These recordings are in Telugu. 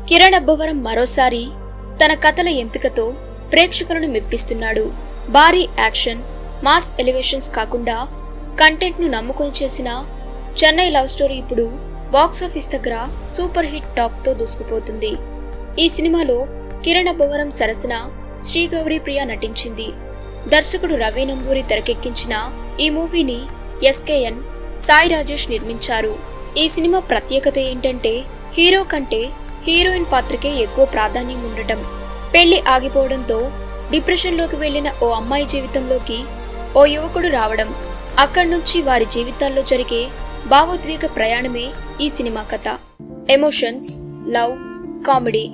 కిరణ్ అబ్బవరం మరోసారి తన కథల ఎంపికతో ప్రేక్షకులను మెప్పిస్తున్నాడు. భారీ యాక్షన్, మాస్ ఎలివేషన్స్ కాకుండా కంటెంట్ ను నమ్ముకొని చేసిన చెన్నై లవ్ స్టోరీ ఇప్పుడు బాక్సాఫీస్ దగ్గర సూపర్ హిట్ టాక్ తో దూసుకుపోతుంది. ఈ సినిమాలో కిరణ్ అబ్బవరం సరసన శ్రీగౌరి ప్రియ నటించింది. దర్శకుడు రవి నంబూరి తెరకెక్కించిన ఈ మూవీని ఎస్కేఎన్ సాయి రాజేష్ నిర్మించారు. ఈ సినిమా ప్రత్యేకత ఏంటంటే హీరో కంటే హీరోయిన్ పాత్రకే ఎక్కువ ప్రాధాన్యం ఉండటం. పెళ్లి ఆగిపోవడంతో డిప్రెషన్లోకి వెళ్లిన ఓ అమ్మాయి జీవితంలోకి ఓ యువకుడు రావడం, అక్కడి నుంచి వారి జీవితాల్లో జరిగే భావోద్వేగ ప్రయాణమే ఈ సినిమా కథ. ఎమోషన్స్, లవ్, కామెడీ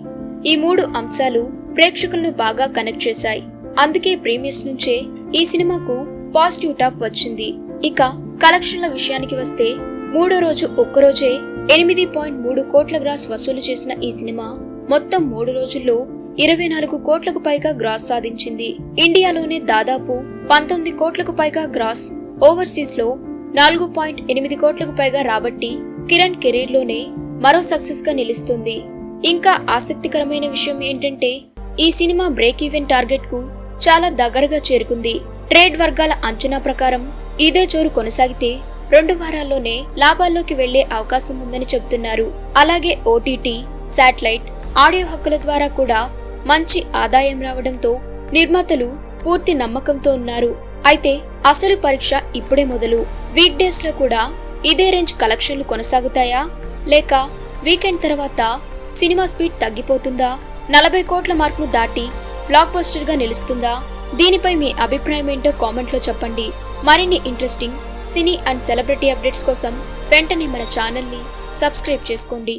ఈ 3 అంశాలు ప్రేక్షకులను బాగా కనెక్ట్ చేశాయి. అందుకే ప్రీమియర్స్ నుంచే ఈ సినిమాకు పాజిటివ్ టాక్ వచ్చింది. ఇక కలెక్షన్ల విషయానికి వస్తే మూడో రోజు ఒక్కరోజే 8.3 కోట్ల గ్రాస్ వసూలు చేసిన ఈ సినిమా మొత్తం 3 రోజుల్లో 24 కోట్లకు పైగా గ్రాస్ సాధించింది. ఇండియాలోనే దాదాపు 19 కోట్లకు పైగా గ్రాస్, ఓవర్సీస్ లో 4.8 కోట్లకు పైగా రాబట్టి కిరణ్ కెరీర్ లోనే మరో సక్సెస్ గా నిలుస్తుంది. ఇంకా ఆసక్తికరమైన విషయం ఏంటంటే ఈ సినిమా బ్రేక్ ఈవెన్ టార్గెట్ కు చాలా దగ్గరగా చేరుకుంది. ట్రేడ్ వర్గాల అంచనా ప్రకారం ఇదే జోరు కొనసాగితే 2 వారాల్లోనే లాభాల్లోకి వెళ్లే అవకాశం ఉందని చెబుతున్నారు. అలాగే ఓటీటీ, శాటిలైట్, ఆడియో హక్కుల ద్వారా కూడా మంచి ఆదాయం రావడంతో నిర్మాతలు పూర్తి నమ్మకంతో ఉన్నారు. అయితే అసలు పరీక్ష ఇప్పుడే మొదలు. వీక్ డేస్ లో కూడా ఇదే రేంజ్ కలెక్షన్లు కొనసాగుతాయా, లేక వీకెండ్ తర్వాత సినిమా స్పీడ్ తగ్గిపోతుందా, 40 కోట్ల మార్కును దాటి బ్లాక్ బస్టర్ గా నిలుస్తుందా? దీనిపై మీ అభిప్రాయం ఏంటో కామెంట్ లో చెప్పండి. మరిన్ని interesting cine and celebrity updates కోసం వెంటనే మన ఛానల్ ని సబ్స్క్రైబ్ చేసుకోండి.